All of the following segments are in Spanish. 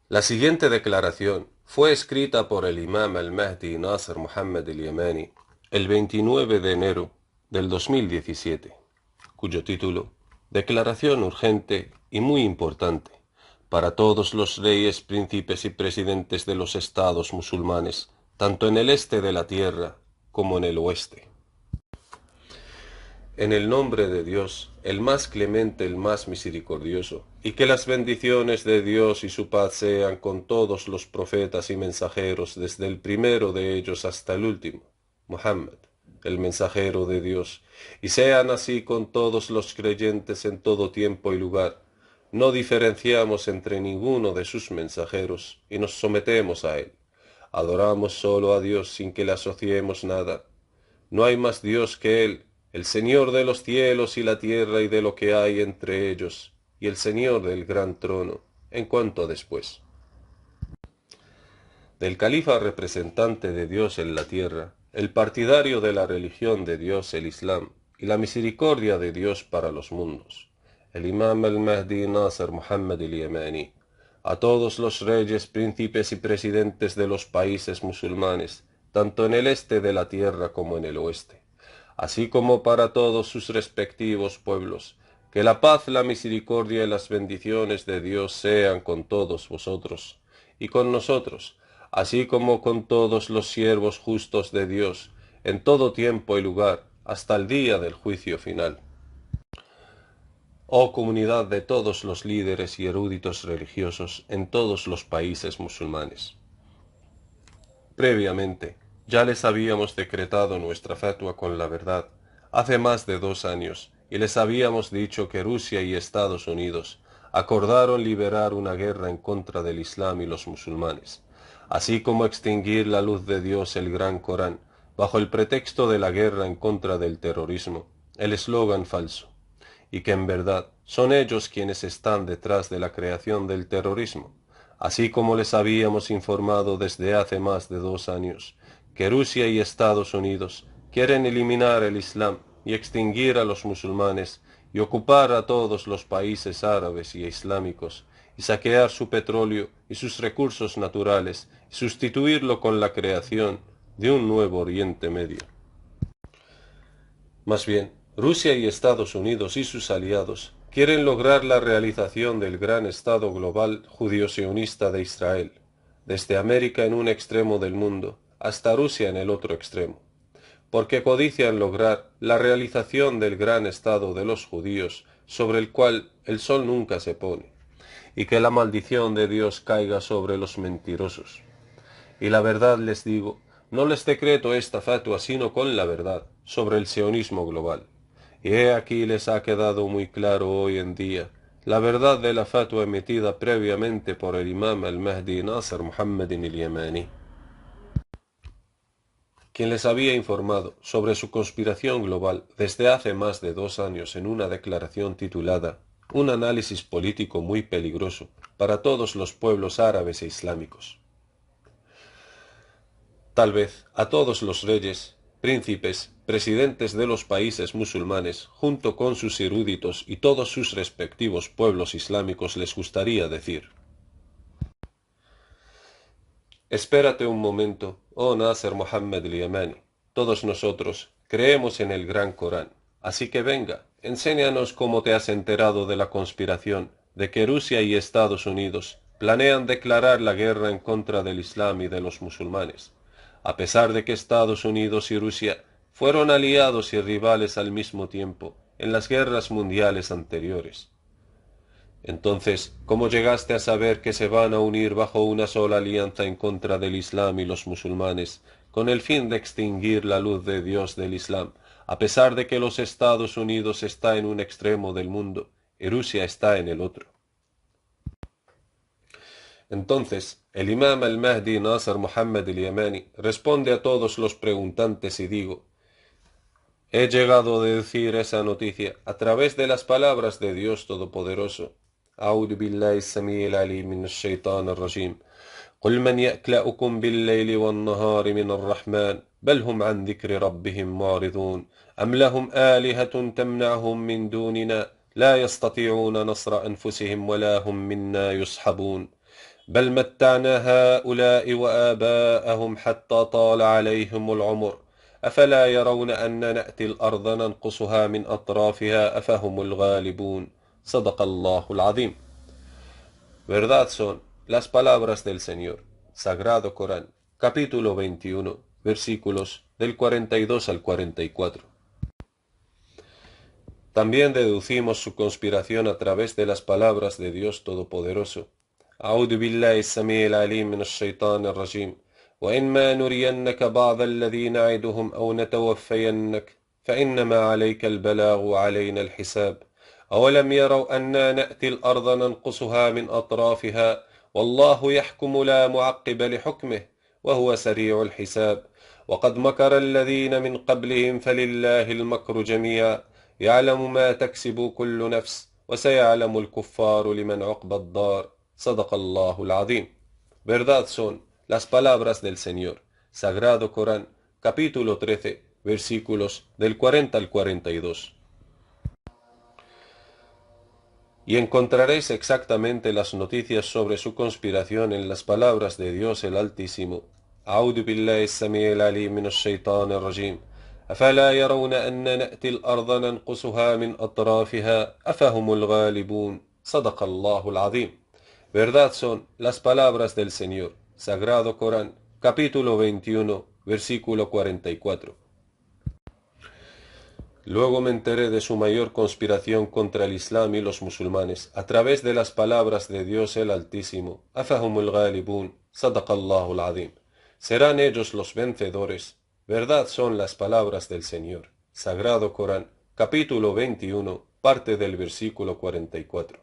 La siguiente declaración fue escrita por el imam al-Mahdi Nasser Muhammad al-Yamani el 29 de enero del 2017, cuyo título, Declaración urgente y muy importante para todos los reyes, príncipes y presidentes de los estados musulmanes, tanto en el este de la tierra como en el oeste. En el nombre de Dios, el más clemente, el más misericordioso, y que las bendiciones de Dios y su paz sean con todos los profetas y mensajeros, desde el primero de ellos hasta el último, Muhammad, el mensajero de Dios, y sean así con todos los creyentes en todo tiempo y lugar. No diferenciamos entre ninguno de sus mensajeros, y nos sometemos a él. Adoramos solo a Dios sin que le asociemos nada. No hay más Dios que Él, el Señor de los cielos y la tierra y de lo que hay entre ellos, y el Señor del gran trono, en cuanto a después. Del califa representante de Dios en la tierra, el partidario de la religión de Dios, el Islam, y la misericordia de Dios para los mundos, el imam al-Mahdi Nasser Muhammad al-Yamani, a todos los reyes, príncipes y presidentes de los países musulmanes, tanto en el este de la tierra como en el oeste, así como para todos sus respectivos pueblos, que la paz, la misericordia y las bendiciones de Dios sean con todos vosotros y con nosotros, así como con todos los siervos justos de Dios, en todo tiempo y lugar, hasta el día del juicio final. Oh comunidad de todos los líderes y eruditos religiosos en todos los países musulmanes. Previamente, ya les habíamos decretado nuestra fatua con la verdad, hace más de 2 años, y les habíamos dicho que Rusia y Estados Unidos acordaron liberar una guerra en contra del Islam y los musulmanes, así como extinguir la luz de Dios, el Gran Corán, bajo el pretexto de la guerra en contra del terrorismo, el eslogan falso, y que en verdad son ellos quienes están detrás de la creación del terrorismo, así como les habíamos informado desde hace más de 2 años, que Rusia y Estados Unidos quieren eliminar el Islam y extinguir a los musulmanes y ocupar a todos los países árabes y islámicos y saquear su petróleo y sus recursos naturales y sustituirlo con la creación de un nuevo Oriente Medio. Más bien, Rusia y Estados Unidos y sus aliados quieren lograr la realización del gran Estado global judío-sionista de Israel, desde América en un extremo del mundo hasta Rusia en el otro extremo, porque codician lograr la realización del gran Estado de los judíos sobre el cual el sol nunca se pone, y que la maldición de Dios caiga sobre los mentirosos. Y la verdad les digo, no les decreto esta fatua sino con la verdad sobre el sionismo global. Y he aquí les ha quedado muy claro hoy en día la verdad de la fatua emitida previamente por el imam al-Mahdi Nasser Muhammad al-Yamani, quien les había informado sobre su conspiración global desde hace más de 2 años en una declaración titulada Un análisis político muy peligroso para todos los pueblos árabes e islámicos. Tal vez a todos los reyes, príncipes, presidentes de los países musulmanes, junto con sus eruditos y todos sus respectivos pueblos islámicos les gustaría decir: espérate un momento, oh Nasser Muhammad al-Yamani, todos nosotros creemos en el Gran Corán, así que venga, enséñanos cómo te has enterado de la conspiración de que Rusia y Estados Unidos planean declarar la guerra en contra del Islam y de los musulmanes, a pesar de que Estados Unidos y Rusia fueron aliados y rivales al mismo tiempo en las guerras mundiales anteriores. Entonces, ¿cómo llegaste a saber que se van a unir bajo una sola alianza en contra del Islam y los musulmanes, con el fin de extinguir la luz de Dios del Islam, a pesar de que los Estados Unidos está en un extremo del mundo y Rusia está en el otro? Entonces, el imam al-Mahdi Nasser Muhammad al-Yamani responde a todos los preguntantes y digo: he llegado a decir esa noticia a través de las palabras de Dios Todopoderoso. أعوذ بالله السميع العليم من الشيطان الرجيم قل من يأكلأكم بالليل والنهار من الرحمن بل هم عن ذكر ربهم معرضون أم لهم آلهة تمنعهم من دوننا لا يستطيعون نصر أنفسهم ولا هم منا يصحبون بل متعنا هؤلاء وآباءهم حتى طال عليهم العمر أفلا يرون أن نأتي الأرض ننقصها من أطرافها أفهم الغالبون صدق الله العظيم. Verdad son las palabras del Señor. Sagrado Corán, capítulo 21, versículos del 42 al 44. También deducimos su conspiración a través de las palabras de Dios Todopoderoso. أعوذ بالله السميع العليم من الشيطان الرجيم وإما نرينك بعض الذي نعدهم أو نتوفينك فإنما عليك البلاغ وعلينا الحساب أولم يروا أنا نأتي الأرض ننقصها من أطرافها والله يحكم لا معقب لحكمه وهو سريع الحساب وقد مكر الذين من قبلهم فلله المكر جميعا يعلم ما تكسب كل نفس وسيعلم الكفار لمن عقبى الدار صدق الله العظيم. Verdad son las palabras del Señor. Sagrado Corán, capítulo 13, versículos del 40 al 42. Y encontraréis exactamente las noticias sobre su conspiración en las palabras de Dios el Altísimo. أعوذ بالله السميع العليم من الشيطان الرجيم أفلا يرون أن نأتي الأرض ننقصها من أطرافها أفهم الغالبون صدق الله العظيم. Verdad son las palabras del Señor. Sagrado Corán, capítulo 21, versículo 44. Luego me enteré de su mayor conspiración contra el Islam y los musulmanes a través de las palabras de Dios el Altísimo. Afahumul ghalibun, sadaqallahu al-azim. Serán ellos los vencedores. Verdad son las palabras del Señor. Sagrado Corán, capítulo 21, parte del versículo 44.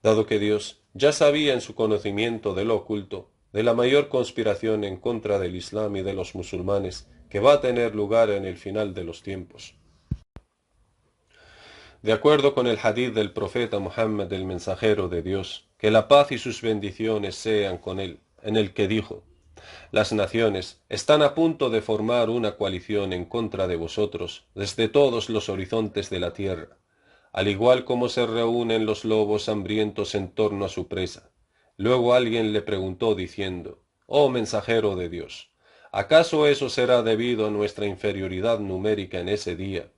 Dado que Dios ya sabía en su conocimiento de lo oculto, de la mayor conspiración en contra del Islam y de los musulmanes que va a tener lugar en el final de los tiempos. De acuerdo con el hadith del profeta Muhammad, el mensajero de Dios, que la paz y sus bendiciones sean con él, en el que dijo: las naciones están a punto de formar una coalición en contra de vosotros desde todos los horizontes de la tierra, al igual como se reúnen los lobos hambrientos en torno a su presa. Luego alguien le preguntó diciendo: oh mensajero de Dios, ¿acaso eso será debido a nuestra inferioridad numérica en ese día?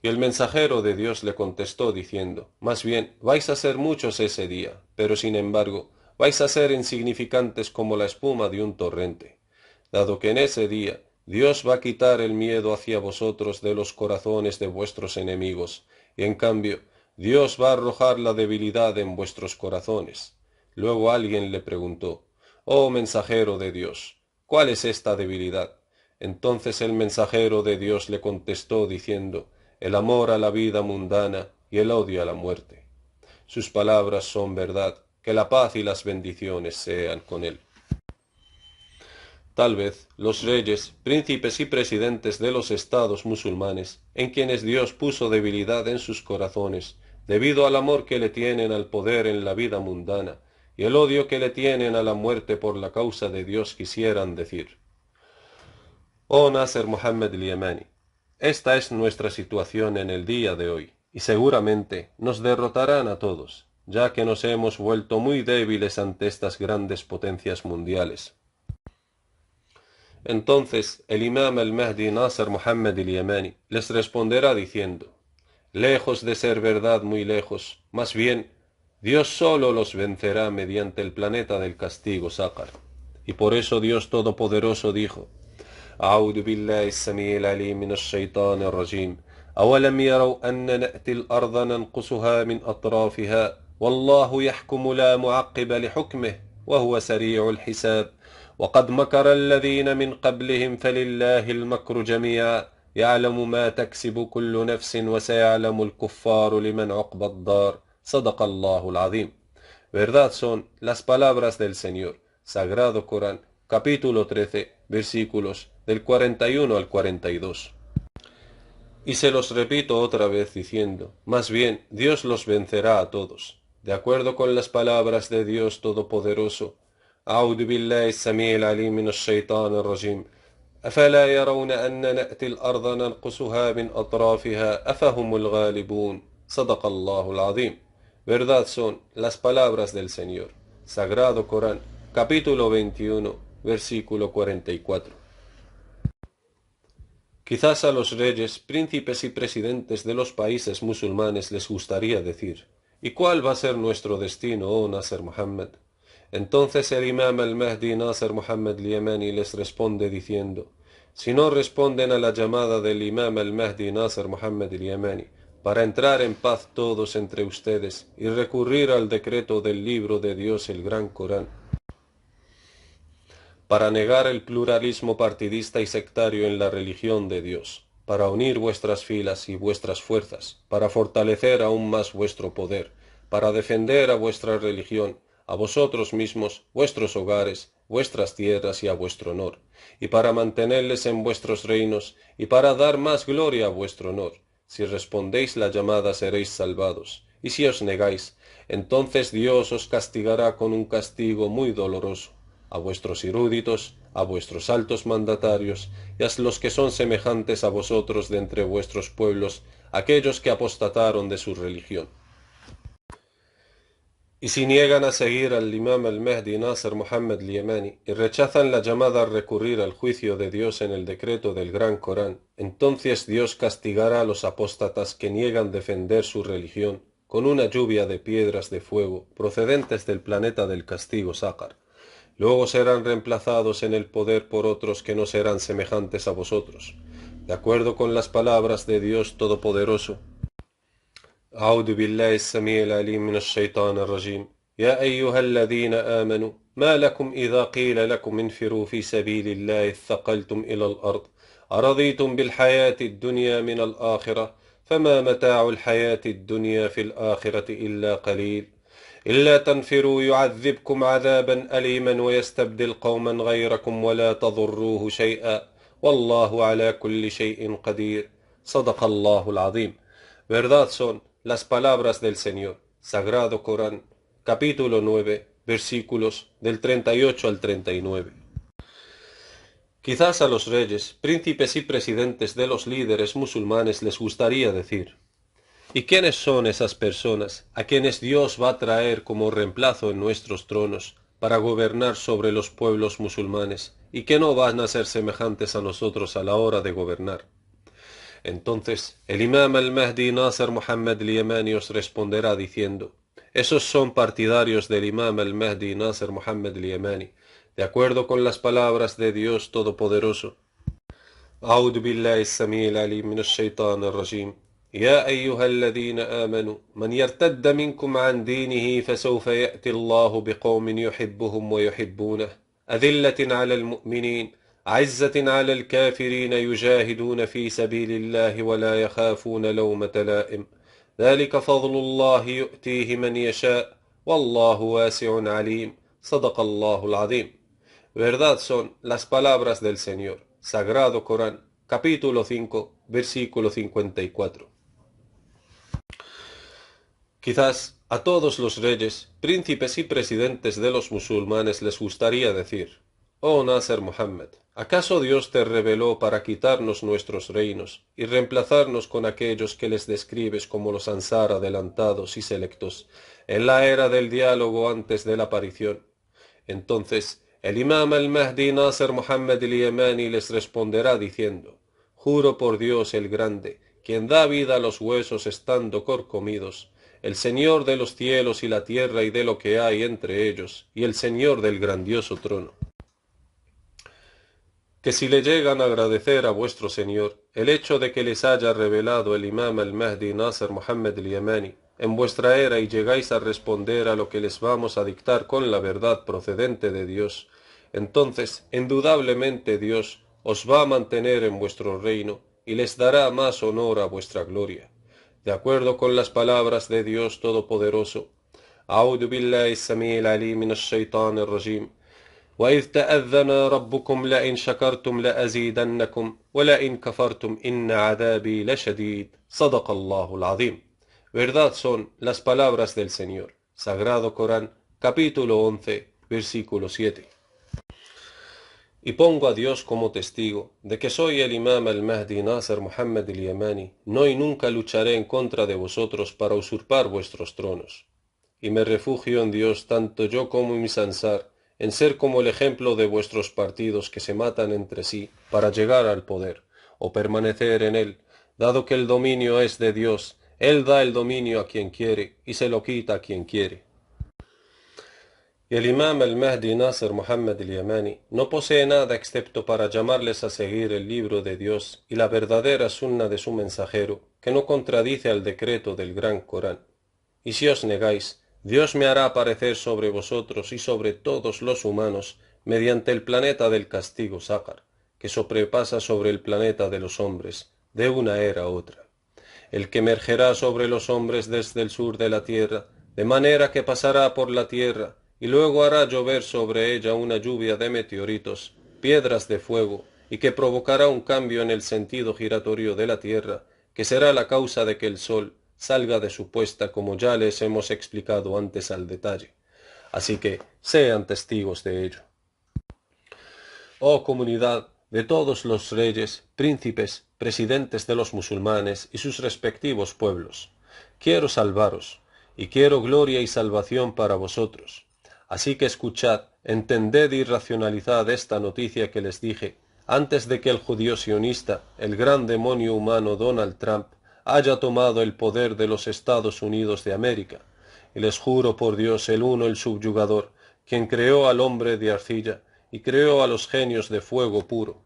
Y el mensajero de Dios le contestó diciendo: más bien, vais a ser muchos ese día, pero sin embargo, vais a ser insignificantes como la espuma de un torrente, dado que en ese día Dios va a quitar el miedo hacia vosotros de los corazones de vuestros enemigos, y en cambio, Dios va a arrojar la debilidad en vuestros corazones. Luego alguien le preguntó: oh mensajero de Dios, ¿cuál es esta debilidad? Entonces el mensajero de Dios le contestó diciendo: el amor a la vida mundana y el odio a la muerte. Sus palabras son verdad, que la paz y las bendiciones sean con él. Tal vez los reyes, príncipes y presidentes de los estados musulmanes, en quienes Dios puso debilidad en sus corazones, debido al amor que le tienen al poder en la vida mundana y el odio que le tienen a la muerte por la causa de Dios, quisieran decir: oh Nasser Muhammad al-Yamani, esta es nuestra situación en el día de hoy, y seguramente nos derrotarán a todos, ya que nos hemos vuelto muy débiles ante estas grandes potencias mundiales. Entonces el imam al-Mahdi Nasser Muhammad al-Yamani les responderá diciendo: lejos de ser verdad, muy lejos, más bien, Dios solo los vencerá mediante el planeta del castigo Saqar. Y por eso Dios Todopoderoso dijo: أعوذ بالله السميع العليم من الشيطان الرجيم أولم يروا أن نأتي الأرض ننقصها من أطرافها والله يحكم لا معقب لحكمه وهو سريع الحساب وقد مكر الذين من قبلهم فلله المكر جميعا يعلم ما تكسب كل نفس وسيعلم الكفار لمن عقبى الدار صدق الله العظيم. Verdad son las palabras del Señor. Sagrado Corán, capítulo 13, versículos del 41 al 42. Y se los repito otra vez diciendo: más bien, Dios los vencerá a todos. De acuerdo con las palabras de Dios Todopoderoso: أعوذ بالله السميع العليم من الشيطان الرجيم أفلا يرون أن نأتي الأرض ننقصها من أطرافها أفهم الغالبون صدق الله العظيم. Verdad son las palabras del Señor. Sagrado Corán, capítulo 21, versículo 44. Quizás a los reyes, príncipes y presidentes de los países musulmanes les gustaría decir: ¿y cuál va a ser nuestro destino, oh Nasser Muhammad? Entonces el imam al-Mahdi Nasser Muhammad al-Yamani les responde diciendo: si no responden a la llamada del imam al-Mahdi Nasser Muhammad al-Yamani para entrar en paz todos entre ustedes y recurrir al decreto del libro de Dios, el Gran Corán, para negar el pluralismo partidista y sectario en la religión de Dios, para unir vuestras filas y vuestras fuerzas, para fortalecer aún más vuestro poder, para defender a vuestra religión, a vosotros mismos, vuestros hogares, vuestras tierras y a vuestro honor, y para mantenerles en vuestros reinos, y para dar más gloria a vuestro honor. Si respondéis la llamada seréis salvados, y si os negáis, entonces Dios os castigará con un castigo muy doloroso, a vuestros eruditos, a vuestros altos mandatarios, y a los que son semejantes a vosotros de entre vuestros pueblos, aquellos que apostataron de su religión. Y si niegan a seguir al imam al-Mahdi Nasser Muhammad al-Yamani y rechazan la llamada a recurrir al juicio de Dios en el decreto del Gran Corán, entonces Dios castigará a los apóstatas que niegan defender su religión con una lluvia de piedras de fuego procedentes del planeta del castigo Sácar. Luego serán reemplazados en el poder por otros que no serán semejantes a vosotros. De acuerdo con las palabras de Dios Todopoderoso. أعوذ بالله السميع العليم من الشيطان الرجيم. يا أيها الذين آمنوا ما لكم إذا قيل لكم انفروا في سبيل الله اثقلتم إلى الأرض أرضيتم بالحياة الدنيا من الآخرة فما متاع الحياة الدنيا في الآخرة إلا قليل إلا تنفروا يعذبكم عذابا أليما ويستبدل قوما غيركم ولا تضروه شيئا والله على كل شيء قدير. صدق الله العظيم. Verdad son las palabras del Señor. Sagrado Corán, capítulo 9, versículos del 38 al 39. Quizás a los reyes, príncipes y presidentes de los líderes musulmanes les gustaría decir: ¿y quiénes son esas personas a quienes Dios va a traer como reemplazo en nuestros tronos para gobernar sobre los pueblos musulmanes y que no van a ser semejantes a nosotros a la hora de gobernar? Entonces el imam al-Mahdi Nasser Muhammad al-Yamani os responderá diciendo: esos son partidarios del imam al-Mahdi Nasser Muhammad al-Yamani, de acuerdo con las palabras de Dios Todopoderoso. أعوذ بالله السميع العليم من الشيطان الرجيم. يا أيها الذين آمنوا من يرتد منكم عن دينه فسوف يأتي الله بقوم يحبهم ويحبونه أذلة على المؤمنين عزة على الكافرين يجاهدون في سبيل الله ولا يخافون لومة لائم ذلك فضل الله يؤتيه من يشاء والله واسع عليم. صدق الله العظيم. Verdad son las palabras del Señor. Sagrado Corán, capítulo 5, versículo 54. Quizás a todos los reyes, príncipes y presidentes de los musulmanes les gustaría decir: oh Nasser Muhammad, ¿acaso Dios te reveló para quitarnos nuestros reinos y reemplazarnos con aquellos que les describes como los Ansar adelantados y selectos en la era del diálogo antes de la aparición? Entonces el imam al-Mahdi Nasser Muhammad al-Yamani les responderá diciendo: juro por Dios el Grande, quien da vida a los huesos estando corcomidos, el Señor de los cielos y la tierra y de lo que hay entre ellos, y el Señor del grandioso trono, que si le llegan a agradecer a vuestro Señor el hecho de que les haya revelado el imam al-Mahdi Nasser Muhammad al-Yamani en vuestra era y llegáis a responder a lo que les vamos a dictar con la verdad procedente de Dios, entonces indudablemente Dios os va a mantener en vuestro reino y les dará más honor a vuestra gloria. De acuerdo con las palabras de Dios Todopoderoso. أعوذ بالله السميع العليم من الشيطان الرجيم. وإذ تأذن ربكم لئن شكرتم لأزيدنكم ولئن كفرتم إن عذابي لشديد. صدق الله العظيم. Verdad son las palabras del Señor. Sagrado Corán, capítulo 11, versículo 7. Y pongo a Dios como testigo de que soy el imam al-Mahdi Nasser Muhammad al-Yamani, no y nunca lucharé en contra de vosotros para usurpar vuestros tronos. y me refugio en Dios tanto yo como mis ansar, en ser como el ejemplo de vuestros partidos que se matan entre sí para llegar al poder, o permanecer en él, dado que el dominio es de Dios, Él da el dominio a quien quiere y se lo quita a quien quiere. Y el imam al-Mahdi Nasr Muhammad al-Yamani no posee nada excepto para llamarles a seguir el libro de Dios y la verdadera sunna de su mensajero, que no contradice al decreto del gran Corán. Y si os negáis, Dios me hará aparecer sobre vosotros y sobre todos los humanos mediante el planeta del castigo Sácar, que sobrepasa sobre el planeta de los hombres, de una era a otra, el que emergerá sobre los hombres desde el sur de la tierra, de manera que pasará por la tierra, y luego hará llover sobre ella una lluvia de meteoritos, piedras de fuego, y que provocará un cambio en el sentido giratorio de la tierra, que será la causa de que el sol salga de su puesta como ya les hemos explicado antes al detalle. Así que sean testigos de ello. Oh comunidad de todos los reyes, príncipes, presidentes de los musulmanes y sus respectivos pueblos, quiero salvaros, y quiero gloria y salvación para vosotros. Así que escuchad, entended y racionalizad esta noticia que les dije, antes de que el judío sionista, el gran demonio humano Donald Trump, haya tomado el poder de los Estados Unidos de América. Y les juro por Dios el uno, el subyugador, quien creó al hombre de arcilla, y creó a los genios de fuego puro,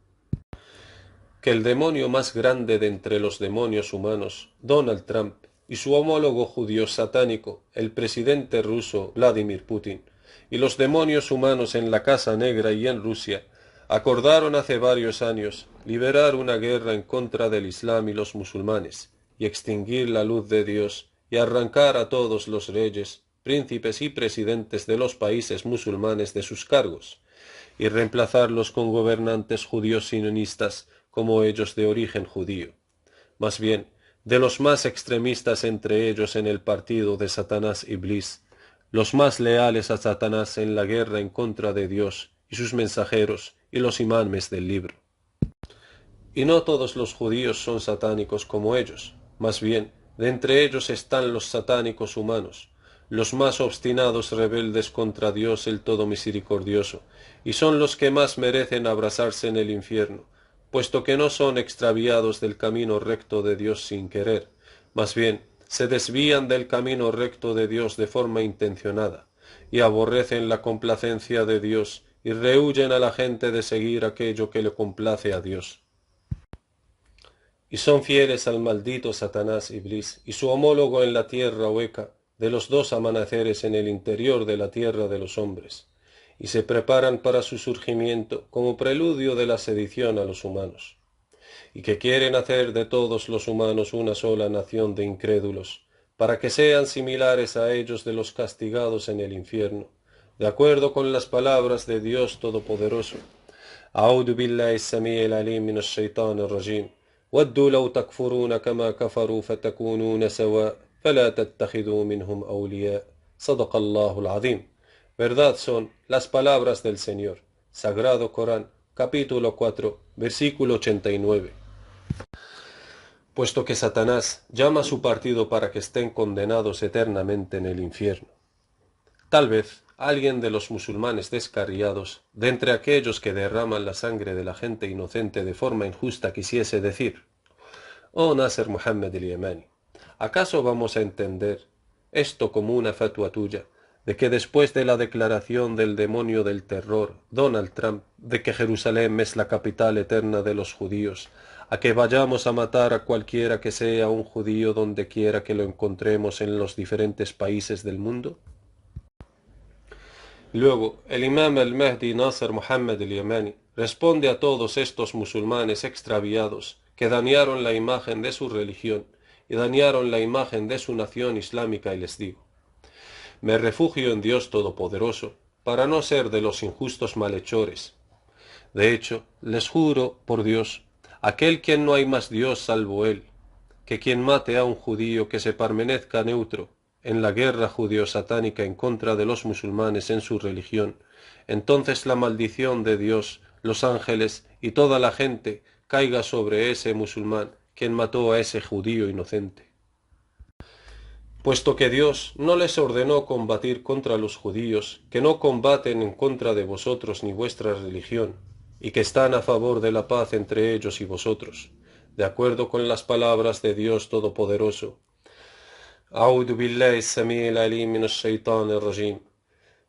que el demonio más grande de entre los demonios humanos, Donald Trump, y su homólogo judío satánico, el presidente ruso Vladimir Putin, y los demonios humanos en la Casa Negra y en Rusia, acordaron hace varios años liberar una guerra en contra del Islam y los musulmanes, y extinguir la luz de Dios, y arrancar a todos los reyes, príncipes y presidentes de los países musulmanes de sus cargos, y reemplazarlos con gobernantes judíos sionistas como ellos de origen judío. Más bien, de los más extremistas entre ellos en el partido de Satanás Iblis, los más leales a Satanás en la guerra en contra de Dios y sus mensajeros y los imames del libro. Y no todos los judíos son satánicos como ellos, más bien, de entre ellos están los satánicos humanos, los más obstinados rebeldes contra Dios el Todo Misericordioso, y son los que más merecen abrasarse en el infierno, puesto que no son extraviados del camino recto de Dios sin querer, más bien, se desvían del camino recto de Dios de forma intencionada, y aborrecen la complacencia de Dios, y rehuyen a la gente de seguir aquello que le complace a Dios. Y son fieles al maldito Satanás Iblis y su homólogo en la tierra hueca, de los dos amaneceres en el interior de la tierra de los hombres, y se preparan para su surgimiento como preludio de la sedición a los humanos, y que quieren hacer de todos los humanos una sola nación de incrédulos, para que sean similares a ellos de los castigados en el infierno, de acuerdo con las palabras de Dios Todopoderoso. أعوذ بالله السميع العليم من الشيطان الرجيم ودوا لو تكفرون كما كفروا فتكونون سواء فلا تتخذوا منهم أولياء صدق الله العظيم. Verdad son las palabras del Señor. Sagrado Corán, capítulo 4, versículo 89. Puesto que Satanás llama a su partido para que estén condenados eternamente en el infierno. Tal vez alguien de los musulmanes descarriados, de entre aquellos que derraman la sangre de la gente inocente de forma injusta, quisiese decir: oh Nasr Muhammad al-Yamani, ¿acaso vamos a entender esto como una fatua tuya, de que después de la declaración del demonio del terror, Donald Trump, de que Jerusalén es la capital eterna de los judíos, a que vayamos a matar a cualquiera que sea un judío donde quiera que lo encontremos en los diferentes países del mundo? Luego, el imam al-Mahdi Nasr Muhammad al-Yamani responde a todos estos musulmanes extraviados que dañaron la imagen de su religión y dañaron la imagen de su nación islámica y les digo: me refugio en Dios Todopoderoso para no ser de los injustos malhechores. De hecho, les juro por Dios, aquel quien no hay más Dios salvo Él, que quien mate a un judío que se permanezca neutro en la guerra judío-satánica en contra de los musulmanes en su religión, entonces la maldición de Dios, los ángeles y toda la gente caiga sobre ese musulmán quien mató a ese judío inocente. puesto que Dios no les ordenó combatir contra los judíos, que no combaten en contra de vosotros ni vuestra religión, y que están a favor de la paz entre ellos y vosotros, de acuerdo con las palabras de Dios Todopoderoso. أعوذ بالله السميع العليم من الشيطان الرجيم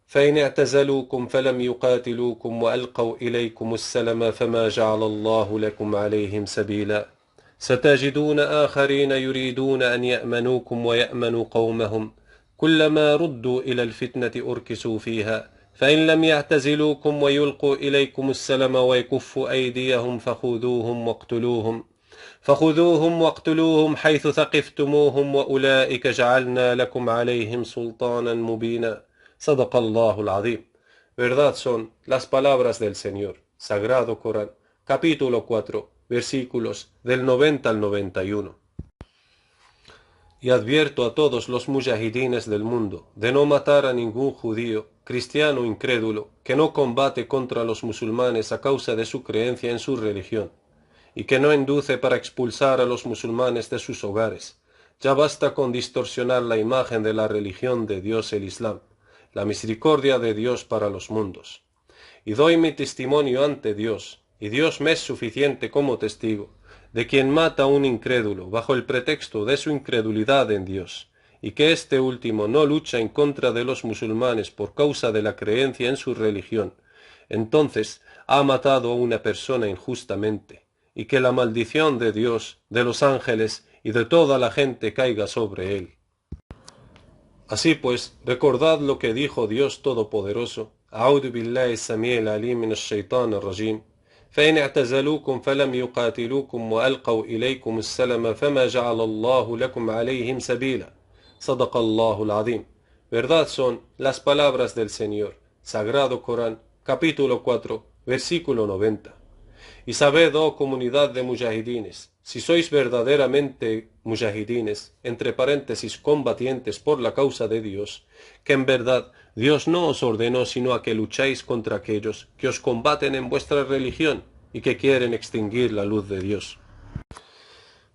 فإن اعتزلوكم فلم يقاتلوكم وألقوا إليكم السلم فما جعل الله لكم عليهم سبيلا ستجدون آخرين يريدون أن يأمنوكم ويأمنوا قومهم كلما ردوا إلى الفتنة أركسوا فيها فإن لم يعتزلوكم ويلقوا إليكم السلم ويكفوا أيديهم فخذوهم واقتلوهم حيث ثقفتموهم وأولئك جعلنا لكم عليهم سلطانا مبينا صدق الله العظيم. Verdad son las palabras del Señor, Sagrado Corán, capítulo 4, versículos del 90 al 91. Y advierto a todos los mujahidines del mundo de no matar a ningún judío, cristiano incrédulo, que no combate contra los musulmanes a causa de su creencia en su religión, y que no induce para expulsar a los musulmanes de sus hogares. Ya basta con distorsionar la imagen de la religión de Dios, el Islam, la misericordia de Dios para los mundos. Y doy mi testimonio ante Dios, y Dios me es suficiente como testigo, de quien mata a un incrédulo bajo el pretexto de su incredulidad en Dios, y que este último no lucha en contra de los musulmanes por causa de la creencia en su religión, entonces ha matado a una persona injustamente, y que la maldición de Dios, de los ángeles y de toda la gente caiga sobre él. Así pues, recordad lo que dijo Dios Todopoderoso, أعوذ بالله السميع العليم من الشيطان الرجيم فإن اعتزلوكم فلم يقاتلوكم وألقوا إليكم السلم فما جعل الله لكم عليهم سبيلا صدق الله العظيم. Verdad son las palabras del Señor, Sagrado Corán, capítulo 4, versículo 90. Y sabed, oh comunidad de mujahidines, si sois verdaderamente mujahidines, entre paréntesis combatientes por la causa de Dios, que en verdad Dios no os ordenó sino a que lucháis contra aquellos que os combaten en vuestra religión y que quieren extinguir la luz de Dios.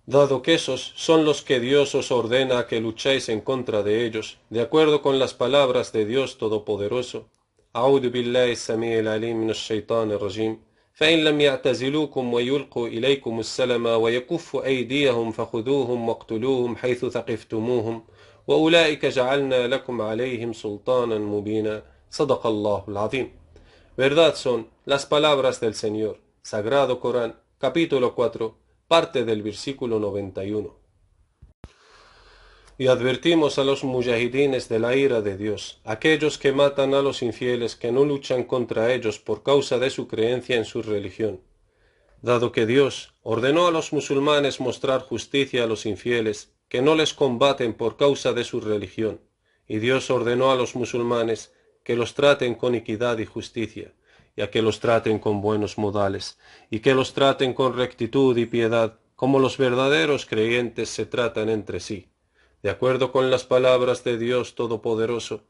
Dado que esos son los que Dios os ordena a que lucháis en contra de ellos, de acuerdo con las palabras de Dios Todopoderoso, أعوذ بالله السميع العليم من الشيطان الرجيم فإن لم يعتزلوكم ويلقوا إليكم السلم ويكفوا أيديهم فخذوهم واقتلوهم حيث ثقفتموهم وأولئك جعلنا لكم عليهم سلطانا مبينا صدق الله العظيم. Verdad son las palabras del Señor, Sagrado Corán, capítulo 4, parte del versículo 91. Y advertimos a los mujahidines de la ira de Dios, aquellos que matan a los infieles que no luchan contra ellos por causa de su creencia en su religión. Dado que Dios ordenó a los musulmanes mostrar justicia a los infieles que no les combaten por causa de su religión, y Dios ordenó a los musulmanes que los traten con equidad y justicia, y a que los traten con buenos modales, y que los traten con rectitud y piedad, como los verdaderos creyentes se tratan entre sí, de acuerdo con las palabras de Dios Todopoderoso.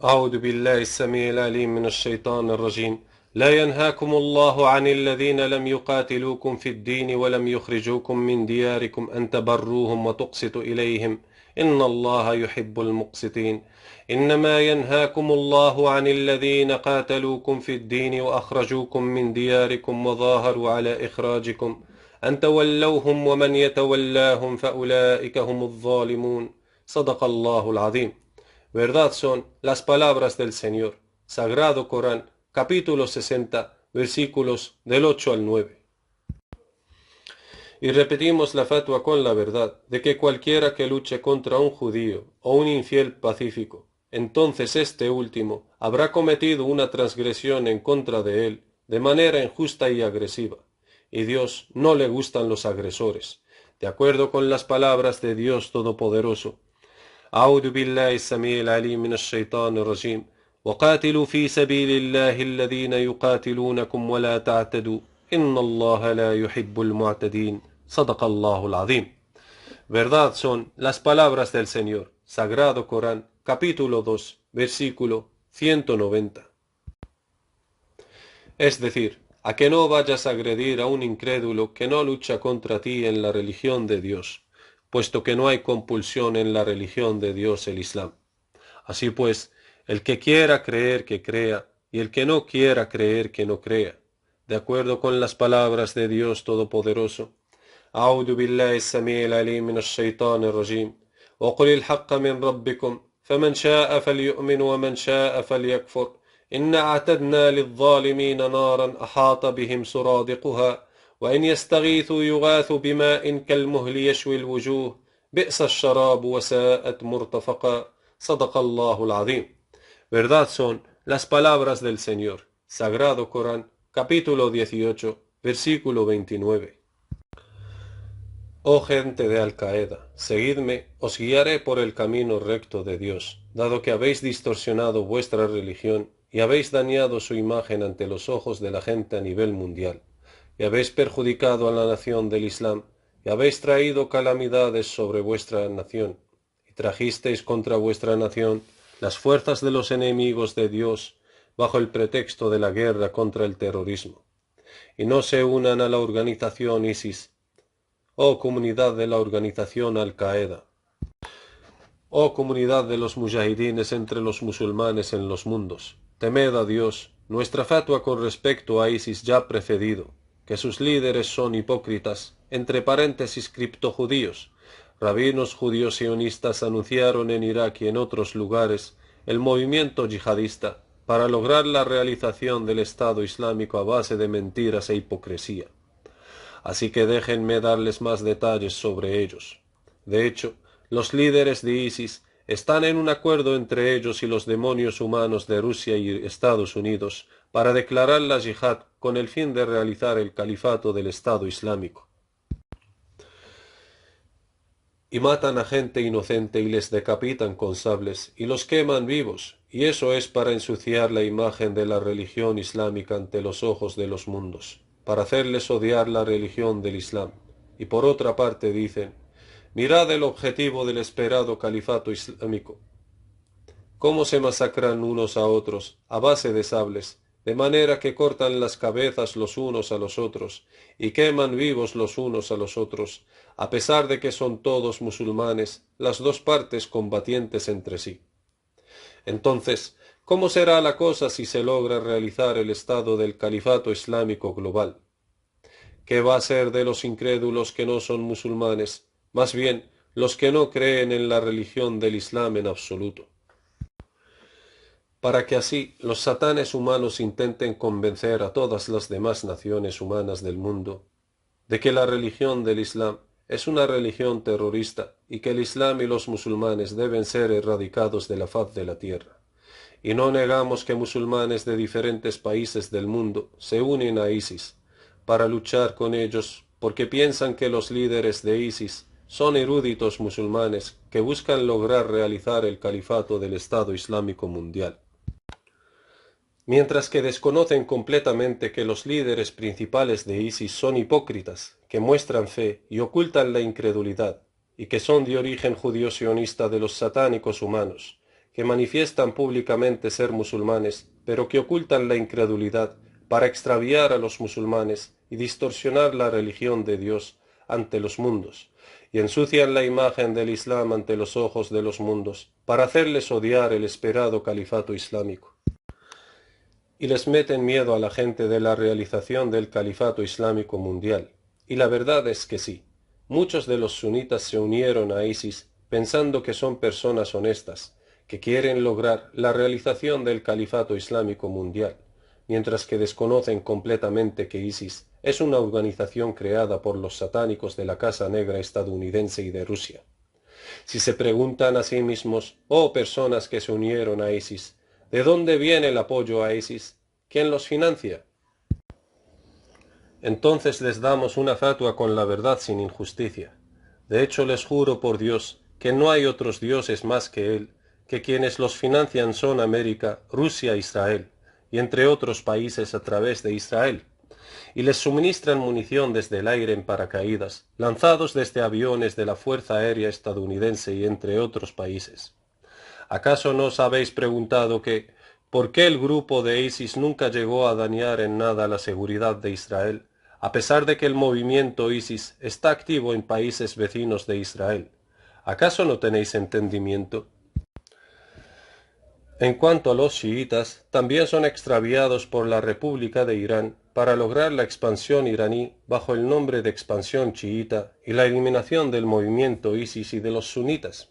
أعوذ بالله السميع العليم من الشيطان الرجيم لا ينهاكم الله عن الذين لم يقاتلوكم في الدين ولم يخرجوكم من دياركم أن تبروهم وتقسطوا إليهم إن الله يحب المقسطين إنما ينهاكم الله عن الذين قاتلوكم في الدين وأخرجوكم من دياركم وظاهروا على إخراجكم أن تولوهم ومن يتولاهم فأولئك هم الظالمون صدق الله العظيم. Verdad son las palabras del Señor, Sagrado Corán, capítulo 60, versículos del 8 al 9. Y repetimos la fatwa con la verdad de que cualquiera que luche contra un judío o un infiel pacífico, entonces este último habrá cometido una transgresión en contra de él de manera injusta y agresiva, y Dios no le gustan los agresores, de acuerdo con las palabras de Dios Todopoderoso. أعوذ بالله السميع العليم من الشيطان الرجيم وقاتلوا في سبيل الله الذين يقاتلونكم ولا تعتدوا إن الله لا يحب المعتدين صدق الله العظيم. Verdad son las palabras del Señor, Sagrado Corán, capítulo 2, versículo 190. Es decir, a que no vayas a agredir a un incrédulo que no lucha contra ti en la religión de Dios, puesto que no hay compulsión en la religión de Dios el Islam. Así pues, el que quiera creer que crea, y el que no quiera creer que no crea, de acuerdo con las palabras de Dios Todopoderoso. أعوذ بالله السميع العليم من الشيطان الرجيم وقل الحق من ربكم فمن شاء فليؤمن ومن شاء فليكفر إنا أعتدنا للظالمين نارا أحاط بهم سرادقها وإن يستغيثوا يغاثوا بماء كالمهل يشوي الوجوه بئس الشراب وساءت مرتفقا صدق الله العظيم. Verdad son las palabras del Señor. Sagrado Corán, capítulo 18, versículo 29. Oh gente de Al-Qaeda, seguidme, os guiaré por el camino recto de Dios, dado que habéis distorsionado vuestra religión y habéis dañado su imagen ante los ojos de la gente a nivel mundial, y habéis perjudicado a la nación del Islam, y habéis traído calamidades sobre vuestra nación, y trajisteis contra vuestra nación las fuerzas de los enemigos de Dios, bajo el pretexto de la guerra contra el terrorismo. Y no se unan a la organización ISIS, oh comunidad de la organización Al-Qaeda, oh comunidad de los mujahidines entre los musulmanes en los mundos, temed a Dios. Nuestra fatua con respecto a ISIS ya precedido, que sus líderes son hipócritas, entre paréntesis criptojudíos. Rabinos judíos sionistas anunciaron en Irak y en otros lugares el movimiento yihadista para lograr la realización del Estado Islámico a base de mentiras e hipocresía. Así que déjenme darles más detalles sobre ellos. De hecho, los líderes de ISIS están en un acuerdo entre ellos y los demonios humanos de Rusia y Estados Unidos para declarar la yihad con el fin de realizar el califato del Estado Islámico. Y matan a gente inocente y les decapitan con sables y los queman vivos, y eso es para ensuciar la imagen de la religión islámica ante los ojos de los mundos, para hacerles odiar la religión del Islam. Y por otra parte dicen, mirad el objetivo del esperado califato islámico, cómo se masacran unos a otros a base de sables, de manera que cortan las cabezas los unos a los otros y queman vivos los unos a los otros, a pesar de que son todos musulmanes, las dos partes combatientes entre sí. Entonces, ¿cómo será la cosa si se logra realizar el estado del califato islámico global? ¿Qué va a ser de los incrédulos que no son musulmanes? Más bien, los que no creen en la religión del Islam en absoluto. Para que así los satanes humanos intenten convencer a todas las demás naciones humanas del mundo de que la religión del Islam es una religión terrorista y que el Islam y los musulmanes deben ser erradicados de la faz de la tierra. Y no negamos que musulmanes de diferentes países del mundo se unen a ISIS para luchar con ellos porque piensan que los líderes de ISIS son eruditos musulmanes que buscan lograr realizar el califato del Estado Islámico mundial. Mientras que desconocen completamente que los líderes principales de ISIS son hipócritas, que muestran fe y ocultan la incredulidad, y que son de origen judío-sionista de los satánicos humanos, que manifiestan públicamente ser musulmanes, pero que ocultan la incredulidad para extraviar a los musulmanes y distorsionar la religión de Dios ante los mundos, y ensucian la imagen del Islam ante los ojos de los mundos, para hacerles odiar el esperado califato islámico. Y les meten miedo a la gente de la realización del califato islámico mundial. Y la verdad es que sí, muchos de los sunitas se unieron a ISIS pensando que son personas honestas, que quieren lograr la realización del califato islámico mundial, mientras que desconocen completamente que ISIS es una organización creada por los satánicos de la Casa Negra estadounidense y de Rusia. Si se preguntan a sí mismos, oh personas que se unieron a ISIS, ¿de dónde viene el apoyo a ISIS? ¿Quién los financia? Entonces les damos una fatua con la verdad sin injusticia. De hecho les juro por Dios que no hay otros dioses más que Él, que quienes los financian son América, Rusia, Israel, y entre otros países a través de Israel, y les suministran munición desde el aire en paracaídas, lanzados desde aviones de la Fuerza Aérea estadounidense y entre otros países. ¿Acaso no os habéis preguntado por qué el grupo de ISIS nunca llegó a dañar en nada la seguridad de Israel, a pesar de que el movimiento ISIS está activo en países vecinos de Israel. ¿Acaso no tenéis entendimiento? En cuanto a los chiitas, también son extraviados por la República de Irán para lograr la expansión iraní bajo el nombre de expansión chiita y la eliminación del movimiento ISIS y de los sunitas.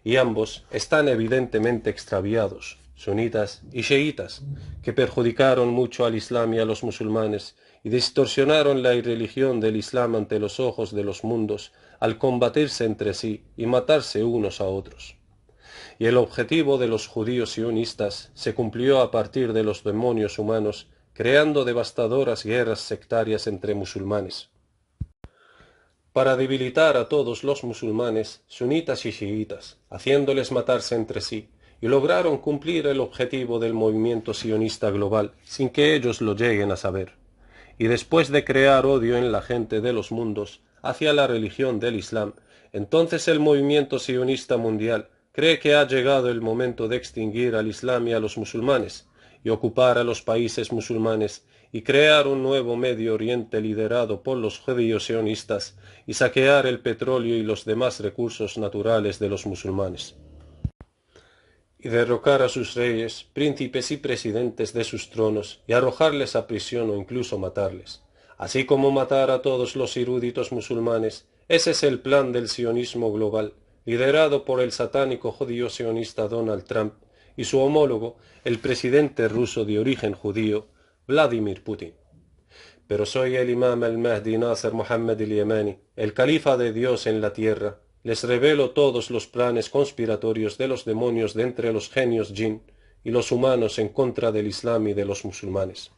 Y ambos están evidentemente extraviados, sunitas y chiitas, que perjudicaron mucho al Islam y a los musulmanes y distorsionaron la religión del Islam ante los ojos de los mundos al combatirse entre sí y matarse unos a otros. Y el objetivo de los judíos sionistas se cumplió a partir de los demonios humanos, creando devastadoras guerras sectarias entre musulmanes. Para debilitar a todos los musulmanes, sunitas y chiitas, haciéndoles matarse entre sí, y lograron cumplir el objetivo del movimiento sionista global sin que ellos lo lleguen a saber. Y después de crear odio en la gente de los mundos hacia la religión del Islam, entonces el movimiento sionista mundial cree que ha llegado el momento de extinguir al Islam y a los musulmanes, y ocupar a los países musulmanes, y crear un nuevo Medio Oriente liderado por los judíos sionistas, y saquear el petróleo y los demás recursos naturales de los musulmanes, y derrocar a sus reyes, príncipes y presidentes de sus tronos, y arrojarles a prisión o incluso matarles, así como matar a todos los eruditos musulmanes. Ese es el plan del sionismo global, liderado por el satánico judío sionista Donald Trump y su homólogo, el presidente ruso de origen judío, Vladimir Putin. Pero soy el imam al-Mahdi Nasser Muhammad al-Yamani, el califa de Dios en la tierra. Les revelo todos los planes conspiratorios de los demonios de entre los genios jinn y los humanos en contra del Islam y de los musulmanes.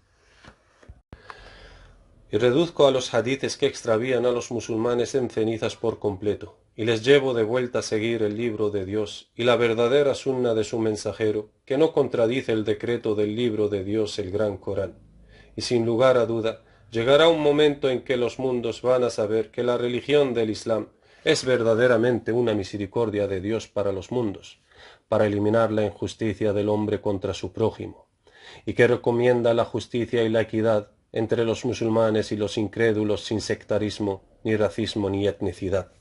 Y reduzco a los hadices que extravían a los musulmanes en cenizas por completo, y les llevo de vuelta a seguir el libro de Dios y la verdadera sunna de su mensajero, que no contradice el decreto del libro de Dios, el gran Corán. Y sin lugar a duda, llegará un momento en que los mundos van a saber que la religión del Islam es verdaderamente una misericordia de Dios para los mundos, para eliminar la injusticia del hombre contra su prójimo, y que recomienda la justicia y la equidad entre los musulmanes y los incrédulos sin sectarismo, ni racismo, ni etnicidad.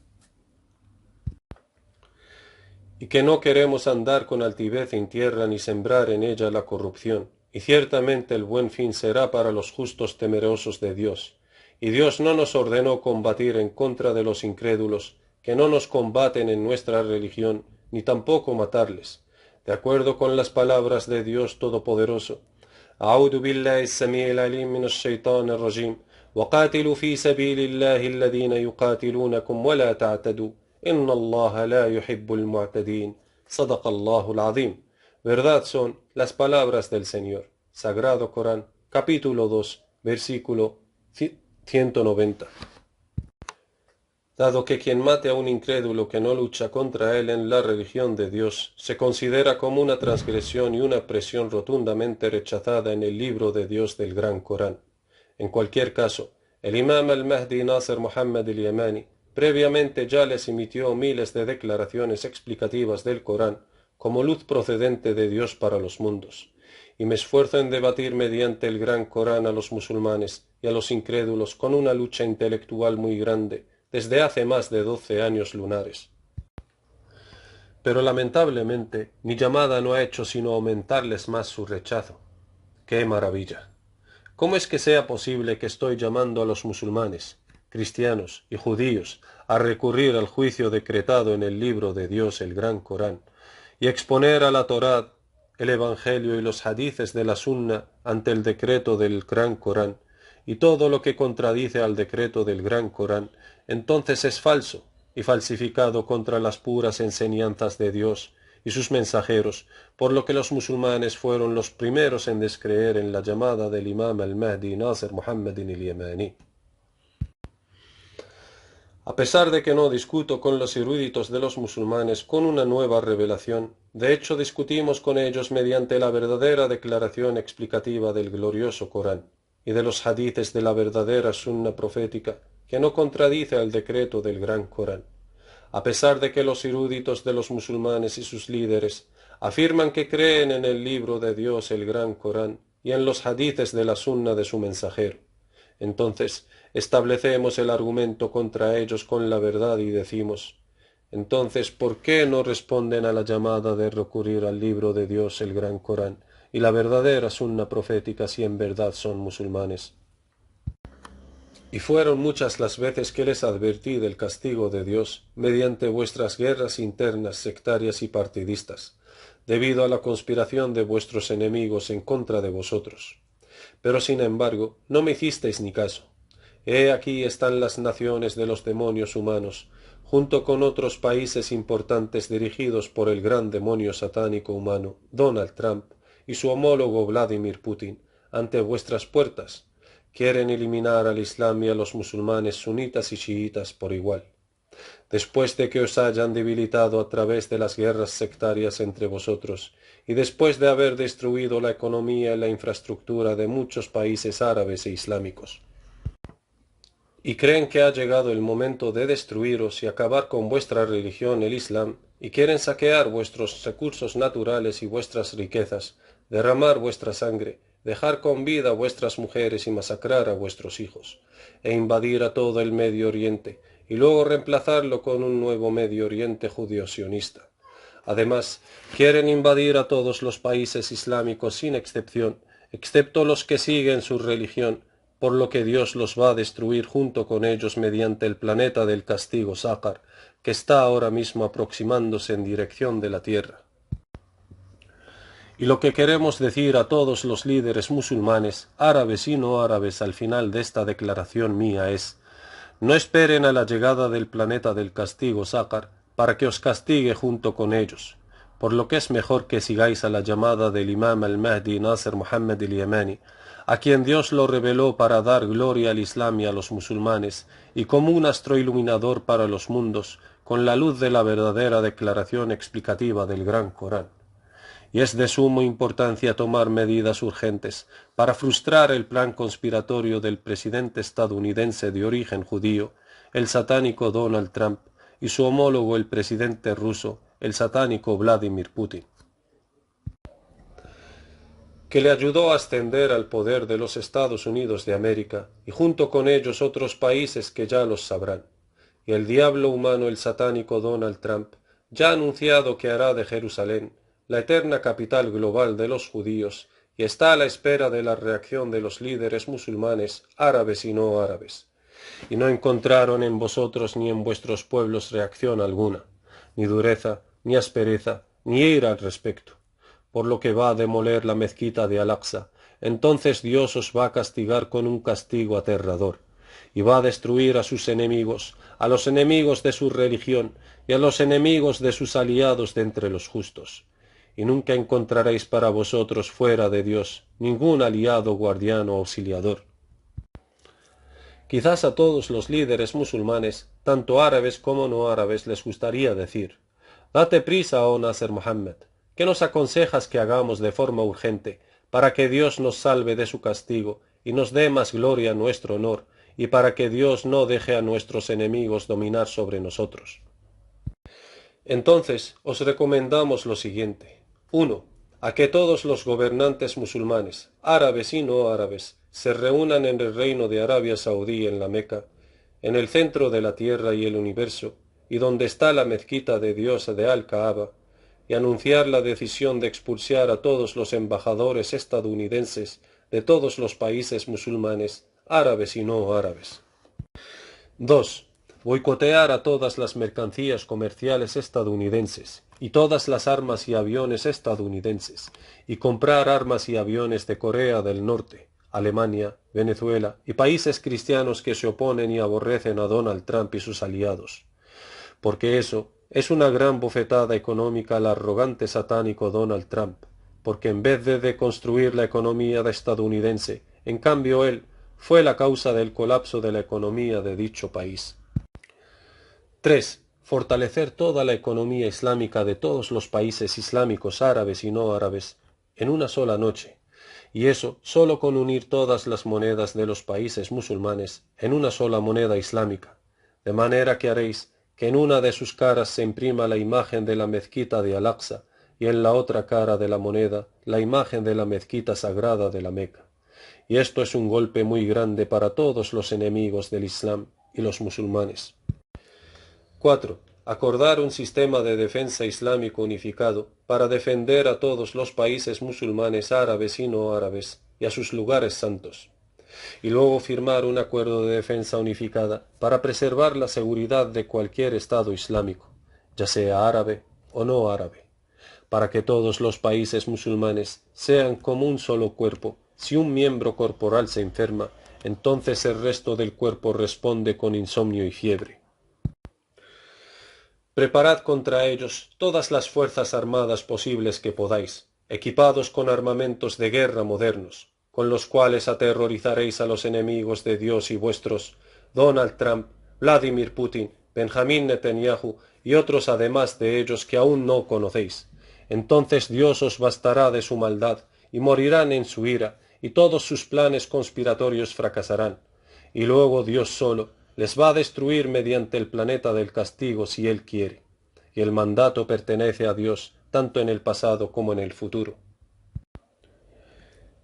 Y que no queremos andar con altivez en tierra ni sembrar en ella la corrupción, y ciertamente el buen fin será para los justos temerosos de Dios. Y Dios no nos ordenó combatir en contra de los incrédulos, que no nos combaten en nuestra religión, ni tampoco matarles, de acuerdo con las palabras de Dios Todopoderoso. أعوذ بالله السميع العليم من الشيطان الرجيم وقاتلوا في سبيل الله الذين يقاتلونكم ولا تعتدوا إن الله لا يحب المعتدين صدق الله العظيم. Verdad son las palabras del Señor. Sagrado Corán, capítulo 2, versículo 190. Dado que quien mate a un incrédulo que no lucha contra él en la religión de Dios se considera como una transgresión y una presión rotundamente rechazada en el libro de Dios del Gran Corán. En cualquier caso, el imam al-Mahdi Nasser Muhammad al-Yamani previamente ya les emitió miles de declaraciones explicativas del Corán como luz procedente de Dios para los mundos, y me esfuerzo en debatir mediante el Gran Corán a los musulmanes y a los incrédulos con una lucha intelectual muy grande, desde hace más de 12 años lunares. Pero lamentablemente mi llamada no ha hecho sino aumentarles más su rechazo. ¡Qué maravilla! ¿Cómo es que sea posible que estoy llamando a los musulmanes, cristianos y judíos a recurrir al juicio decretado en el libro de Dios, el Gran Corán, y exponer a la Torá, el Evangelio y los hadices de la Sunna ante el decreto del Gran Corán, y todo lo que contradice al decreto del Gran Corán, entonces es falso y falsificado contra las puras enseñanzas de Dios y sus mensajeros, por lo que los musulmanes fueron los primeros en descreer en la llamada del imam al-Mahdi Nasser Muhammad al-Yamani. A pesar de que no discuto con los eruditos de los musulmanes con una nueva revelación, de hecho discutimos con ellos mediante la verdadera declaración explicativa del glorioso Corán y de los hadices de la verdadera sunna profética, que no contradice al decreto del Gran Corán. A pesar de que los eruditos de los musulmanes y sus líderes afirman que creen en el libro de Dios, el Gran Corán, y en los hadices de la sunna de su mensajero, entonces establecemos el argumento contra ellos con la verdad y decimos, entonces, ¿por qué no responden a la llamada de recurrir al libro de Dios, el Gran Corán, y la verdadera sunna profética si en verdad son musulmanes? Y fueron muchas las veces que les advertí del castigo de Dios mediante vuestras guerras internas sectarias y partidistas, debido a la conspiración de vuestros enemigos en contra de vosotros. Pero sin embargo, no me hicisteis ni caso. He aquí están las naciones de los demonios humanos, junto con otros países importantes dirigidos por el gran demonio satánico humano, Donald Trump, y su homólogo Vladimir Putin, ante vuestras puertas. Quieren eliminar al Islam y a los musulmanes sunitas y chiitas por igual. Después de que os hayan debilitado a través de las guerras sectarias entre vosotros, y después de haber destruido la economía y la infraestructura de muchos países árabes e islámicos. Y creen que ha llegado el momento de destruiros y acabar con vuestra religión, el Islam, y quieren saquear vuestros recursos naturales y vuestras riquezas, derramar vuestra sangre, dejar con vida a vuestras mujeres y masacrar a vuestros hijos, e invadir a todo el Medio Oriente, y luego reemplazarlo con un nuevo Medio Oriente judío-sionista. Además, quieren invadir a todos los países islámicos sin excepción, excepto los que siguen su religión, por lo que Dios los va a destruir junto con ellos mediante el planeta del castigo Sácar, que está ahora mismo aproximándose en dirección de la tierra. Y lo que queremos decir a todos los líderes musulmanes, árabes y no árabes, al final de esta declaración mía es, no esperen a la llegada del planeta del castigo Sácar para que os castigue junto con ellos, por lo que es mejor que sigáis a la llamada del imam al-Mahdi Nasser Muhammad al-Yamani, a quien Dios lo reveló para dar gloria al Islam y a los musulmanes, y como un astro iluminador para los mundos, con la luz de la verdadera declaración explicativa del Gran Corán. Y es de suma importancia tomar medidas urgentes para frustrar el plan conspiratorio del presidente estadounidense de origen judío, el satánico Donald Trump, y su homólogo el presidente ruso, el satánico Vladimir Putin, que le ayudó a ascender al poder de los Estados Unidos de América, y junto con ellos otros países que ya los sabrán. Y el diablo humano, el satánico Donald Trump, ya ha anunciado que hará de Jerusalén la eterna capital global de los judíos, y está a la espera de la reacción de los líderes musulmanes, árabes y no árabes. Y no encontraron en vosotros ni en vuestros pueblos reacción alguna, ni dureza, ni aspereza, ni ira al respecto, por lo que va a demoler la mezquita de Al-Aqsa. Entonces Dios os va a castigar con un castigo aterrador, y va a destruir a sus enemigos, a los enemigos de su religión, y a los enemigos de sus aliados de entre los justos. Y nunca encontraréis para vosotros fuera de Dios ningún aliado, guardián o auxiliador. Quizás a todos los líderes musulmanes, tanto árabes como no árabes, les gustaría decir, date prisa, oh Nasser Muhammad, ¿qué nos aconsejas que hagamos de forma urgente, para que Dios nos salve de su castigo y nos dé más gloria a nuestro honor, y para que Dios no deje a nuestros enemigos dominar sobre nosotros? Entonces, os recomendamos lo siguiente. 1. A que todos los gobernantes musulmanes, árabes y no árabes, se reúnan en el reino de Arabia Saudí en la Meca, en el centro de la tierra y el universo, y donde está la mezquita de Dios de Al-Kaaba, y anunciar la decisión de expulsar a todos los embajadores estadounidenses de todos los países musulmanes, árabes y no árabes. 2. Boicotear a todas las mercancías comerciales estadounidenses y todas las armas y aviones estadounidenses, y comprar armas y aviones de Corea del Norte, Alemania, Venezuela y países cristianos que se oponen y aborrecen a Donald Trump y sus aliados. Porque eso es una gran bofetada económica al arrogante satánico Donald Trump, porque en vez de deconstruir la economía estadounidense, en cambio él fue la causa del colapso de la economía de dicho país. 3. Fortalecer toda la economía islámica de todos los países islámicos, árabes y no árabes, en una sola noche, y eso sólo con unir todas las monedas de los países musulmanes en una sola moneda islámica, de manera que haréis que en una de sus caras se imprima la imagen de la mezquita de Al-Aqsa, y en la otra cara de la moneda la imagen de la mezquita sagrada de la Meca. y esto es un golpe muy grande para todos los enemigos del Islam y los musulmanes. 4. Acordar un sistema de defensa islámico unificado para defender a todos los países musulmanes árabes y no árabes y a sus lugares santos, y luego firmar un acuerdo de defensa unificada para preservar la seguridad de cualquier Estado islámico, ya sea árabe o no árabe, para que todos los países musulmanes sean como un solo cuerpo. Si un miembro corporal se enferma, entonces el resto del cuerpo responde con insomnio y fiebre. Preparad contra ellos todas las fuerzas armadas posibles que podáis, equipados con armamentos de guerra modernos, con los cuales aterrorizaréis a los enemigos de Dios y vuestros, Donald Trump, Vladimir Putin, Benjamín Netanyahu y otros además de ellos que aún no conocéis. Entonces Dios os bastará de su maldad, y morirán en su ira, y todos sus planes conspiratorios fracasarán. Y luego Dios solo les va a destruir mediante el planeta del castigo si Él quiere. Y el mandato pertenece a Dios, tanto en el pasado como en el futuro.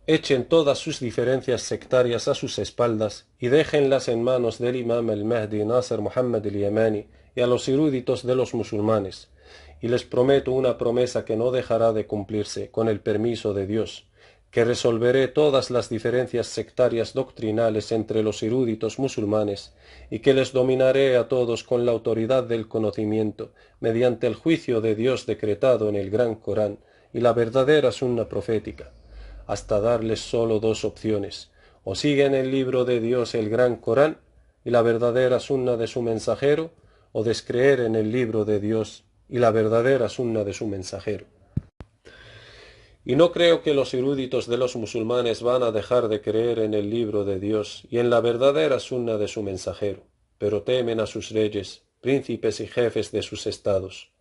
Echen todas sus diferencias sectarias a sus espaldas y déjenlas en manos del imam al-Mahdi Nasser Muhammad al-Yamani y a los eruditos de los musulmanes, y les prometo una promesa que no dejará de cumplirse, con el permiso de Dios, que resolveré todas las diferencias sectarias doctrinales entre los eruditos musulmanes y que les dominaré a todos con la autoridad del conocimiento, mediante el juicio de Dios decretado en el Gran Corán y la verdadera sunna profética, hasta darles sólo dos opciones: o siguen el libro de Dios, el Gran Corán, y la verdadera sunna de su mensajero, o descreer en el libro de Dios y la verdadera sunna de su mensajero. Y no creo que los eruditos de los musulmanes van a dejar de creer en el libro de Dios y en la verdadera sunna de su mensajero, pero temen a sus reyes, príncipes y jefes de sus estados.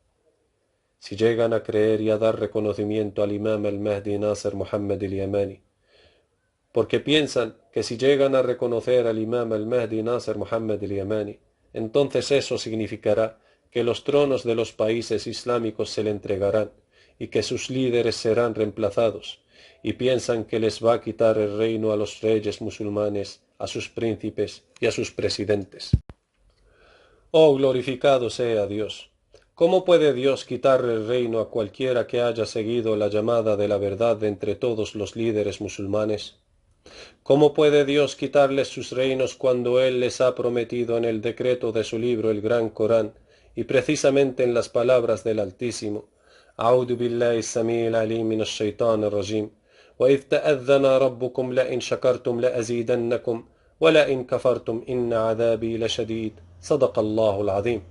Si llegan a creer y a dar reconocimiento al imam al-Mahdi Nasser Muhammad al-Yamani, porque piensan que si llegan a reconocer al imam al-Mahdi Nasser Muhammad al-Yamani, entonces eso significará que los tronos de los países islámicos se le entregarán y que sus líderes serán reemplazados, y piensan que les va a quitar el reino a los reyes musulmanes, a sus príncipes y a sus presidentes. Oh, glorificado sea Dios. ¿Cómo puede Dios quitar el reino a cualquiera que haya seguido la llamada de la verdad de entre todos los líderes musulmanes? ¿Cómo puede Dios quitarles sus reinos cuando Él les ha prometido en el decreto de su libro, el Gran Corán, y precisamente en las palabras del Altísimo: أعوذ بالله السميع العليم من الشيطان الرجيم وإذ تأذن ربكم لئن شكرتم لأزيدنكم ولئن كفرتم إن عذابي لشديد صدق الله العظيم?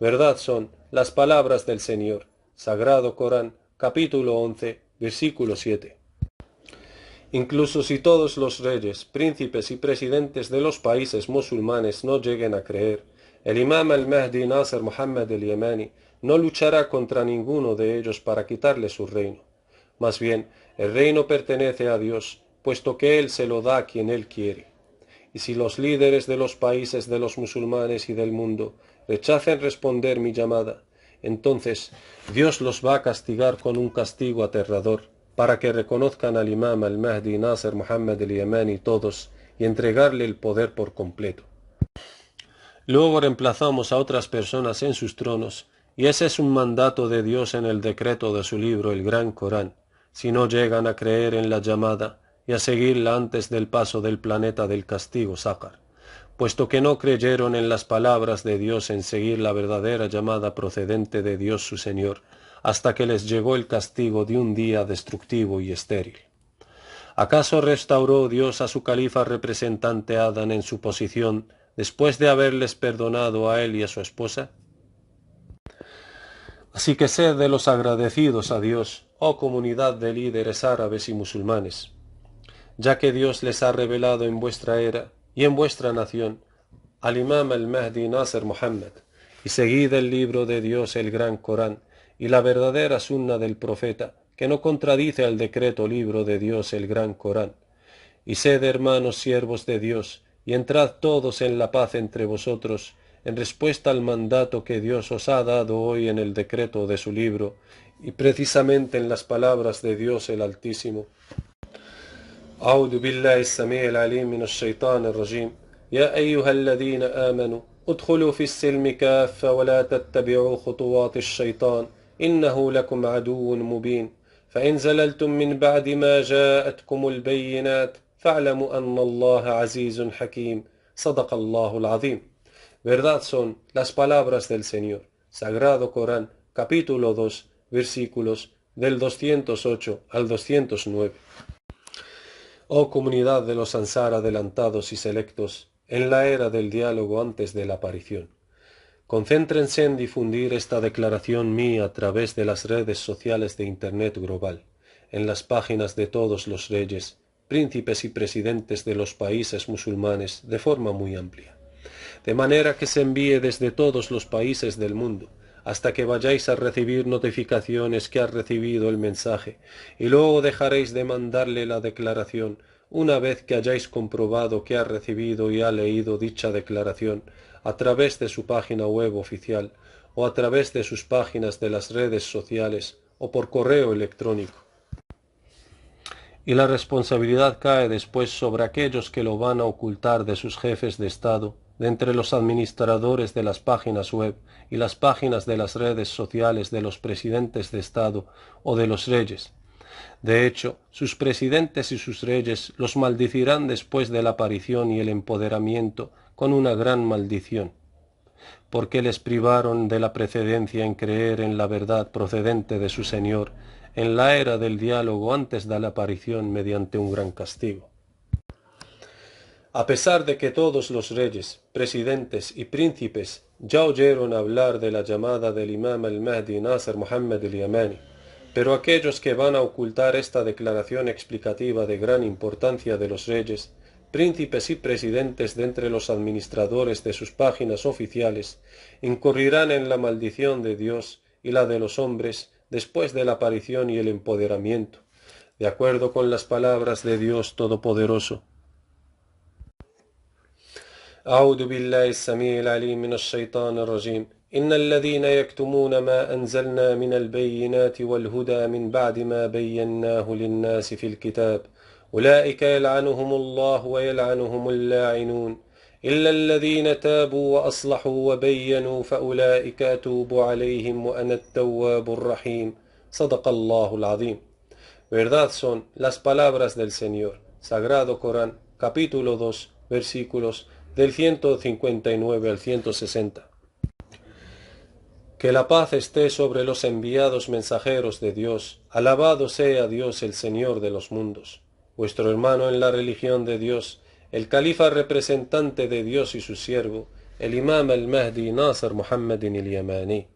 Verdad son las palabras del Señor. Sagrado Corán, capítulo 11, versículo 7. Incluso si todos los reyes, príncipes y presidentes de los países musulmanes no lleguen a creer, el imam al-Mahdi Nasser Muhammad al-Yamani no luchará contra ninguno de ellos para quitarle su reino. Más bien, el reino pertenece a Dios, puesto que Él se lo da a quien Él quiere. Y si los líderes de los países de los musulmanes y del mundo rechacen responder mi llamada, entonces Dios los va a castigar con un castigo aterrador, para que reconozcan al imam al-Mahdi Nasser Muhammad al-Yamani todos y entregarle el poder por completo. Luego reemplazamos a otras personas en sus tronos, y ese es un mandato de Dios en el decreto de su libro, el Gran Corán, si no llegan a creer en la llamada y a seguirla antes del paso del planeta del castigo Sácar, puesto que no creyeron en las palabras de Dios en seguir la verdadera llamada procedente de Dios su Señor, hasta que les llegó el castigo de un día destructivo y estéril. ¿Acaso restauró Dios a su califa representante Adán en su posición después de haberles perdonado a él y a su esposa? Así que sed de los agradecidos a Dios, oh comunidad de líderes árabes y musulmanes, ya que Dios les ha revelado en vuestra era y en vuestra nación al imam al-Mahdi Nasser Muhammad, y seguid el libro de Dios, el Gran Corán, y la verdadera sunna del profeta, que no contradice al decreto libro de Dios, el Gran Corán. Y sed hermanos siervos de Dios, y entrad todos en la paz entre vosotros, en respuesta al mandato que Dios os ha dado hoy en el decreto de su libro, y precisamente en las palabras de Dios el Altísimo. أعوذ بالله السميع العليم من الشيطان الرجيم يا أيها الذين آمنوا ادخلوا في السلم كافة ولا تتبعوا خطوات الشيطان إنه لكم عدو مبين فإن زللتم من بعد ما جاءتكم البينات فاعلموا أن الله عزيز حكيم صدق الله العظيم. Verdad son las palabras del Señor. Sagrado Corán, capítulo 2, versículos del 208 al 209. Oh comunidad de los Ansar adelantados y selectos, en la era del diálogo antes de la aparición, concéntrense en difundir esta declaración mía a través de las redes sociales de Internet global, en las páginas de todos los reyes, príncipes y presidentes de los países musulmanes de forma muy amplia, de manera que se envíe desde todos los países del mundo, hasta que vayáis a recibir notificaciones que ha recibido el mensaje, y luego dejaréis de mandarle la declaración, una vez que hayáis comprobado que ha recibido y ha leído dicha declaración, a través de su página web oficial, o a través de sus páginas de las redes sociales, o por correo electrónico. Y la responsabilidad cae después sobre aquellos que lo van a ocultar de sus jefes de Estado, de entre los administradores de las páginas web y las páginas de las redes sociales de los presidentes de Estado o de los reyes. De hecho, sus presidentes y sus reyes los maldecirán después de la aparición y el empoderamiento con una gran maldición, porque les privaron de la precedencia en creer en la verdad procedente de su Señor en la era del diálogo antes de la aparición mediante un gran castigo. A pesar de que todos los reyes, presidentes y príncipes ya oyeron hablar de la llamada del imam al-Mahdi Nasser Muhammad al-Yamani, pero aquellos que van a ocultar esta declaración explicativa de gran importancia de los reyes, príncipes y presidentes de entre los administradores de sus páginas oficiales, incurrirán en la maldición de Dios y la de los hombres después de la aparición y el empoderamiento, de acuerdo con las palabras de Dios Todopoderoso. أعوذ بالله السميع العليم من الشيطان الرجيم إن الذين يكتمون ما أنزلنا من البينات والهدى من بعد ما بيناه للناس في الكتاب أولئك يلعنهم الله ويلعنهم اللاعنون إلا الذين تابوا وأصلحوا وبينوا فأولئك أتوب عليهم وأنا التواب الرحيم صدق الله العظيم. Verdad son las palabras del Señor. Sagrado Corán, capítulo 2, versículos del 159 al 160. Que la paz esté sobre los enviados mensajeros de Dios. Alabado sea Dios el Señor de los mundos. Vuestro hermano en la religión de Dios, el califa representante de Dios y su siervo, el imam al-Mahdi Nasser Muhammad al-Yamani.